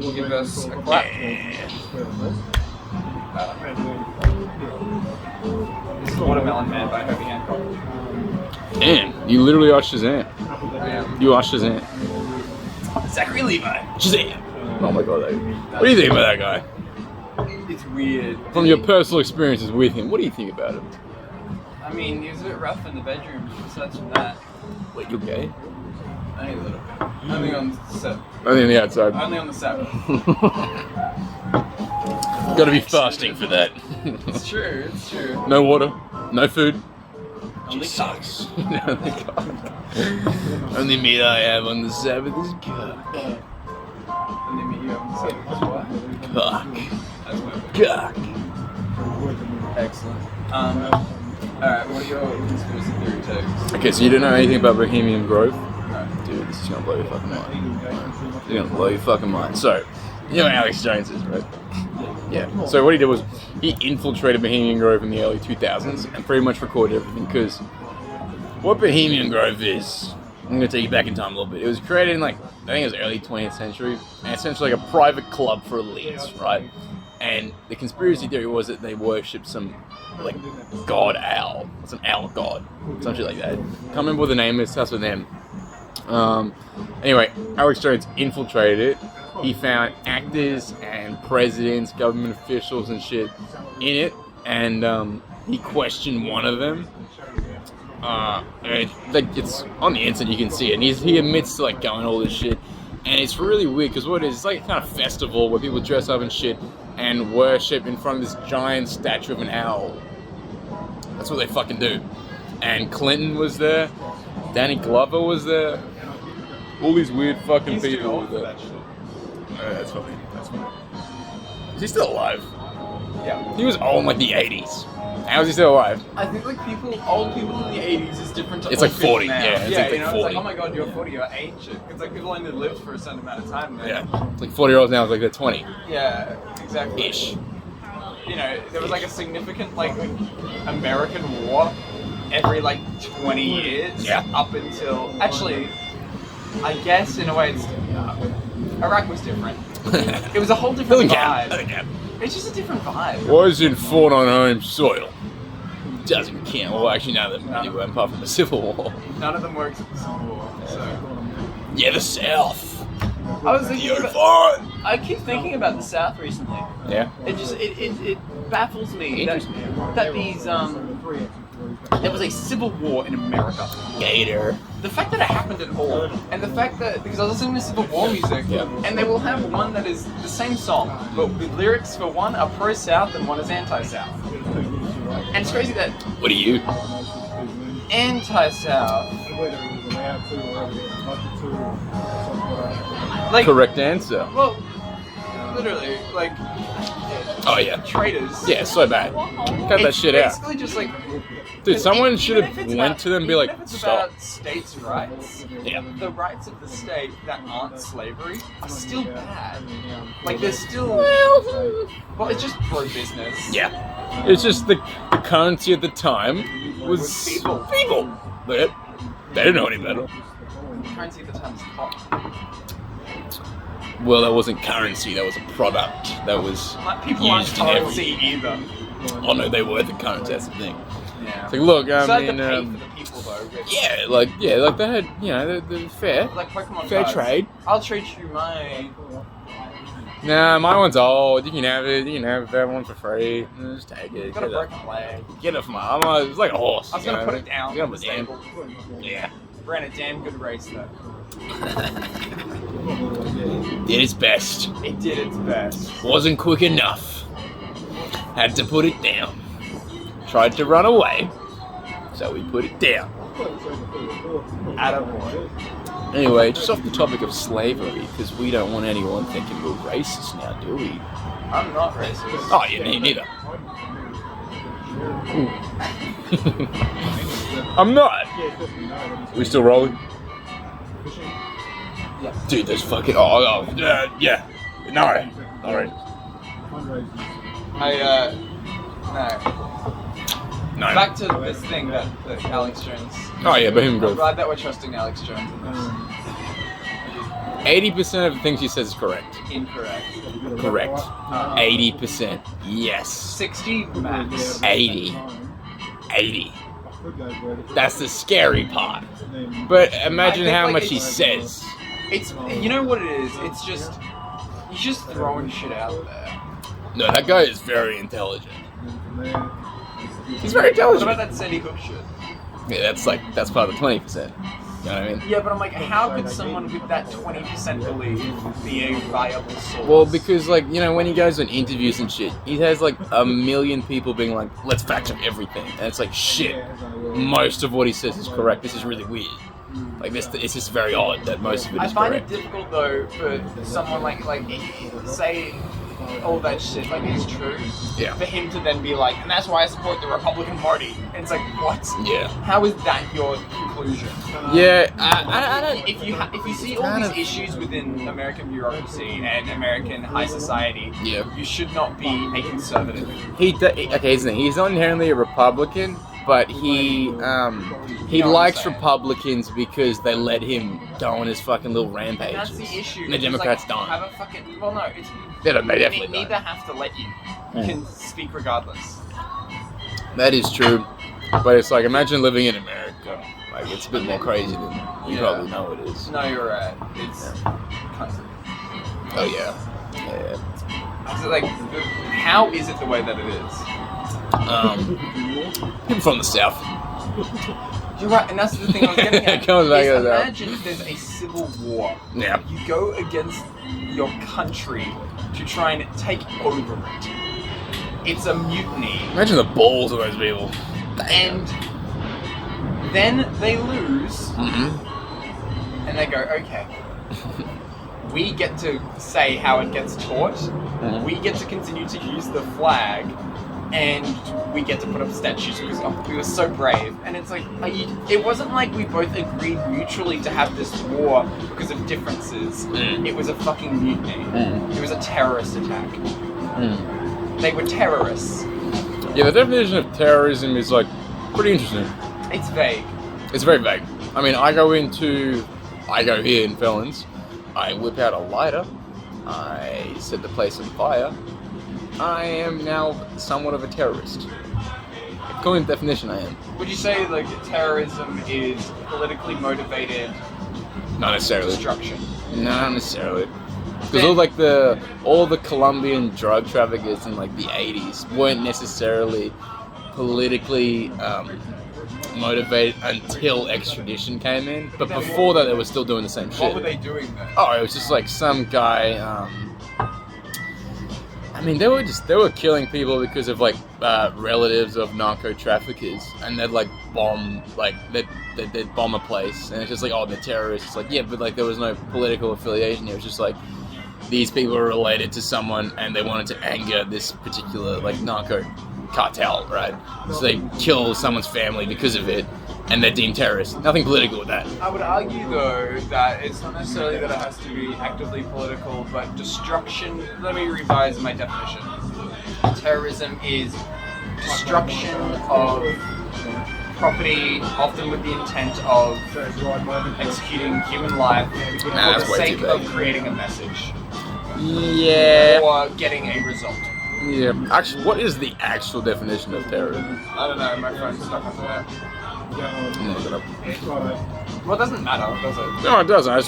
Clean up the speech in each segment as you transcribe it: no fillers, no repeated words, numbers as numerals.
give us a clap. Yeah. This is Watermelon Man by Herbie Hancock. Damn, you literally are Shazam. Yeah. You are Shazam. Zachary Levi. Shazam! Oh my god, what do you think about that guy? It's weird. From your personal experiences with him, what do you think about him? I mean, he was a bit rough in the bedroom, besides from that. Wait, you're gay? Only a little bit. Only on the set. Only on the outside. Only on the Sabbath. Gotta be fasting for that. It's true, it's true. No water, no food. Only sucks. Only meat I have on the Sabbath is cock. Only meet you on the Sabbath. What? Cock. That's my bad. Cock. Excellent. Alright, what are your conspiracy theory takes? Okay, so you don't know anything about Bohemian Grove? No. Dude, this is gonna blow your fucking mind. It's gonna blow your fucking mind. So, you know who Alex Jones is, right? Yeah. So what he did was he infiltrated Bohemian Grove in the early 2000s and pretty much recorded everything. Because what Bohemian Grove is, I'm gonna take you back in time a little bit. It was created in I think it was early 20th century, and essentially like a private club for elites, right? And the conspiracy theory was that they worshipped some god owl. It's an owl god, something like that. Can't remember what the name is. That's with them. Anyway, Alex Jones infiltrated it. He found actors and presidents, government officials and shit in it, and he questioned one of them. And it's on the internet, you can see it, and he admits to going all this shit, and it's really weird because what it is, it's like a kind of festival where people dress up and shit and worship in front of this giant statue of an owl. That's what they fucking do. And Clinton was there, Danny Glover was there, all these weird fucking people were there. That's funny. That's funny. Is he still alive? Yeah. He was old in the 80s. How is he still alive? I think old people in the 80s is different to It's old 40. people now. Yeah, it's yeah, like 40. It's like, oh my god, you're 40, you're ancient. It's like people only lived for a certain amount of time, man. Yeah. It's 40-year-olds now, it's they're 20. Yeah, exactly. Ish. There was a significant American war every 20 years. Yeah. Up until actually, I guess in a way it's Iraq was different. It was a whole different vibe. It's just a different vibe. Was in fought on home soil. Doesn't count. Well, actually, none of them really were, apart from the Civil War. None of them were except the Civil War. So. Yeah, the South. I was thinking I keep thinking about the South recently. Yeah. It baffles me that these there was a civil war in America. Gator. The fact that it happened at all, and the fact that because I was listening to Civil War music, and they will have one that is the same song, but the lyrics for one are pro-South and one is anti-South. And it's crazy that. What are you? Anti-South. Correct answer. Well, literally, Oh yeah. traitors. Yeah, so bad. Cut that shit out. Basically, just Dude, someone should have went to them and be like, if it's stop. about states' rights, Yeah. the rights of the state that aren't slavery are still bad. They're still. Well, it's just pro-business. Yeah. It's just the currency at the time was People. They didn't know any better. The currency at the time is cotton. Well, that wasn't currency, that was a product that was People aren't used in every... currency either. Oh no, they were the currency, that's the thing. Yeah. It's look, So I had to pay for the people though. they had, they're fair. Like Pokemon Fair cards. trade. I'll trade you my. Nah, my one's old. You can have it. You can have that one for free. Just take it. Got a broken leg. Get it from my. It's like a horse. I was gonna put it down. Yeah, in the stable. Yeah. Ran a damn good race though. Did its best. It did its best. Wasn't quick enough. Had to put it down. Tried to run away, so we put it down. Attaboy. Anyway, just off the topic of slavery, because we don't want anyone thinking we're racist now, do we? I'm not racist. Oh, yeah, neither. I'm not. We still rolling? Yeah. Dude, there's fucking... yeah. No. Alright. No. Back to this thing that Alex Jones. Oh yeah, Bohemian I'm Grove. glad that we're trusting Alex Jones in this. 80% of the things he says is correct. Incorrect. Correct. 80%. Yes. 60 max. 80. 80. That's the scary part. But imagine how much he says. It's, you know what it is? It's just, he's just throwing shit out there. No, that guy is very intelligent. He's very intelligent. What about that Sandy Hook shit? Yeah, that's part of the 20%. You know what I mean? Yeah, but I'm like, how could someone with that 20% belief be a viable source? Well, because, like, you know, when he goes on interviews and shit, he has, like, a million people being like, let's fact check everything. And it's like, shit, most of what he says is correct. This is really weird. Like, it's just very odd that most of it is correct. I find it difficult, though, for someone like say, all that shit, like, is true. Yeah. For him to then be like, and that's why I support the Republican Party. And it's like, what? Yeah. How is that your conclusion? Yeah, I don't... If you see all these issues within American bureaucracy and American high society, you should not be a conservative. He's not inherently a Republican, but he likes Republicans because they let him go on his fucking little rampages. That's the issue. And the Democrats don't. Have a fucking, well, no, it's... They definitely neither don't. have to let you. You can speak regardless. That is true. But it's like, imagine living in America. Like, it's a bit more crazy than you probably know it is. No, you're right. It's country. Oh, yeah. Yeah. So, like, how is it the way that it is? People from the South. You're right, and that's the thing I was getting at. Imagine if there's a civil war. Yeah. You go against your country to try and take over it. It's a mutiny. Imagine the balls of those people. And then they lose, and they go, okay, we get to say how it gets taught, we get to continue to use the flag, and we get to put up statues because we were so brave. And it's like, it wasn't like we both agreed mutually to have this war because of differences. It was a fucking mutiny. It was a terrorist attack. They were terrorists. Yeah, the definition of terrorism is, like, pretty interesting. It's vague. It's very vague. I mean, I go here in Fellons, I whip out a lighter, I set the place on fire, I am now somewhat of a terrorist. According to definition, I am. Would you say, like, terrorism is politically motivated Not necessarily. destruction? No, not necessarily. Because all the Colombian drug traffickers in, like, the 80s weren't necessarily politically motivated until extradition came in. But before that, they were still doing the same shit. What were they doing then? Oh, it was just like some guy. I mean, they were killing people because of, like, relatives of narco traffickers, and they'd, like, bomb, like, they'd bomb a place, and it's just like, oh, they're terrorists. It's like, yeah, but, like, there was no political affiliation. It was just like, these people were related to someone, and they wanted to anger this particular, like, narco cartel, right? So they kill someone's family because of it, and they're deemed terrorists. Nothing political with that. I would argue, though, that it's not necessarily that it has to be actively political, but destruction. Let me revise my definition. Terrorism is destruction of property, often with the intent of executing human life for the sake of creating a message. Yeah. Or getting a result. Yeah. Actually, what is the actual definition of terrorism? I don't know, my phone's stuck on that. Look it up. Well, it doesn't matter, does it? No, it doesn't. I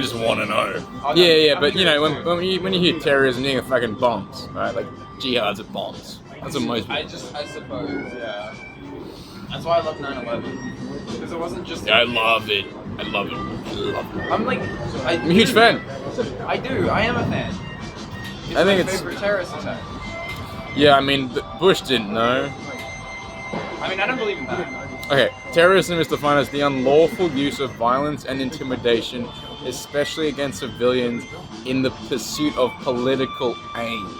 just want to know. Yeah, but you know, when you hear terrorism, you think of fucking bombs, right? Like jihads of bombs. That's what most people. I suppose, yeah. That's why I love 9/11 because it wasn't just. Yeah, I love it. I'm I'm a huge fan. I am a fan. It's I think my favorite terrorist attack. Yeah, I mean, Bush didn't know. I mean, I don't believe in that. Okay, terrorism is defined as the unlawful use of violence and intimidation, especially against civilians, in the pursuit of political aims.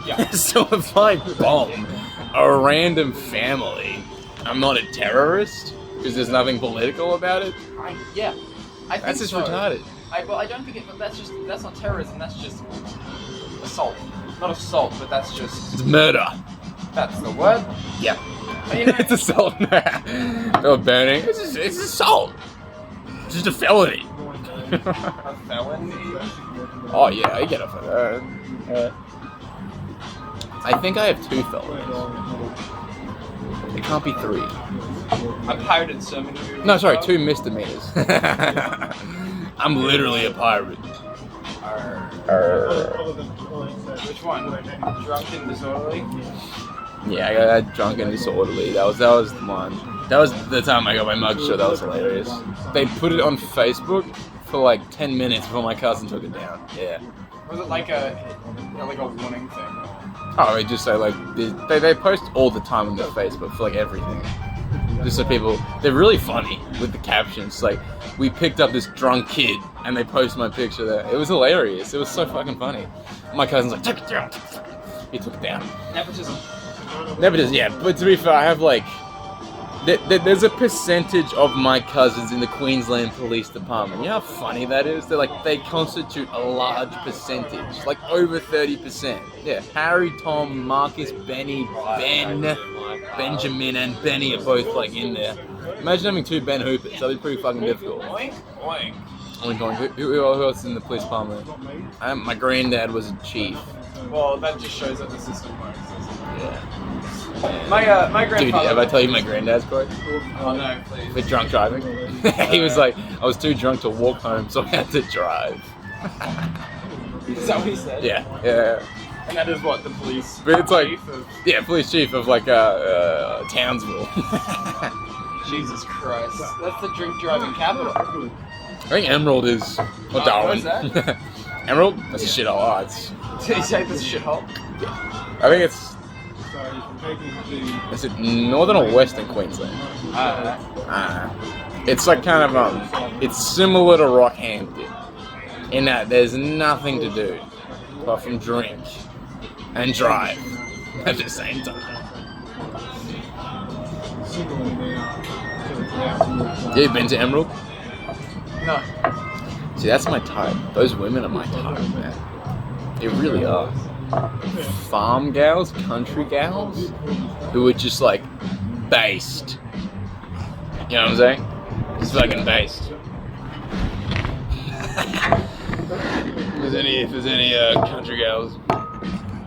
Yeah. So if I bomb a random family, I'm not a terrorist because there's nothing political about it. I think that's just so. retarded. I don't think that's not terrorism. That's just assault. Not assault, but that's just. It's murder. That's the word. Yeah. You know, it's assault. They were burning. It's assault. It's just a felony. A felon? Oh yeah, I get it for that. I think I have 2 felonies. It can't be 3. I pirated so many movies. No, sorry, 2 misdemeanors. I'm literally a pirate. Which one? Drunk and disorderly? Yeah, I got drunk and disorderly. That was the one. That was the time I got my mugshot. That was hilarious. They put it on Facebook for like 10 minutes before my cousin took it down. Yeah. Was it like a warning thing? Oh, they just say like they post all the time on their Facebook for like everything. Just so people, they're really funny with the captions. Like, we picked up this drunk kid, and they post my picture there. It was hilarious. It was so fucking funny. My cousin's like, take it down. He took it down. Nepotism. Nepotism, yeah. But to be fair, I have like, there's a percentage of my cousins in the Queensland Police Department. You know how funny that is? They constitute a large percentage, like over 30%. Yeah, Harry, Tom, Marcus, Benny, Ben, Benjamin, and Benny are both like in there. Imagine having 2 Ben Hoopers. That'd be pretty fucking difficult. Oink, oink. Oink, oink. Who else is in the police department? My granddad was a chief. Well, that just shows that the system works. Yeah. My grandfather. Dude, have I tell you my granddad's quote? Oh no, please. For drunk driving? He was like, I was too drunk to walk home, so I had to drive. Is that what he said? Yeah. And that is what the police. But it's like, chief of... yeah, police chief of like Townsville. Jesus Christ, that's the drink driving capital. I think Emerald is, or Darwin. What is that? Emerald? That's a shithole. Oh, it's. Did he say this shithole? Yeah. I think it's. Is it northern or western Queensland? It's like kind of it's similar to Rockhampton in that there's nothing to do apart from drink and drive at the same time. Yeah, you been to Emerald? No. See, that's my type. Those women are my type, man. They really are. Farm gals, country gals, who are just like based. You know what I'm saying? Just fucking based. If there's any country gals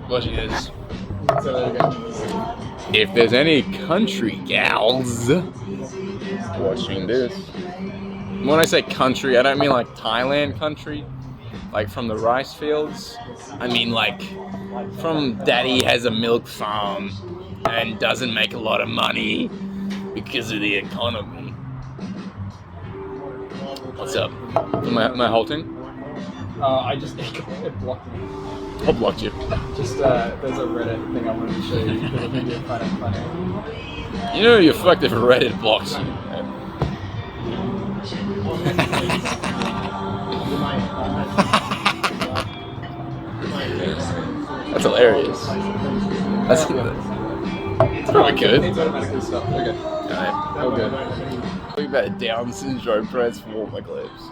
watching this, if there's any country gals watching this, when I say country, I don't mean like Thailand country, like from the rice fields. I mean like from daddy has a milk farm and doesn't make a lot of money because of the economy. What's up? Am I halting? I just it blocked me. I blocked you. Just there's a Reddit thing I wanted to show you because I think you'll find it funny. You know you're fucked if Reddit blocks you. That's hilarious. That's probably good. It's automatically stopped. Okay. Alright, Oh, good. Talking about Down syndrome transform my clips.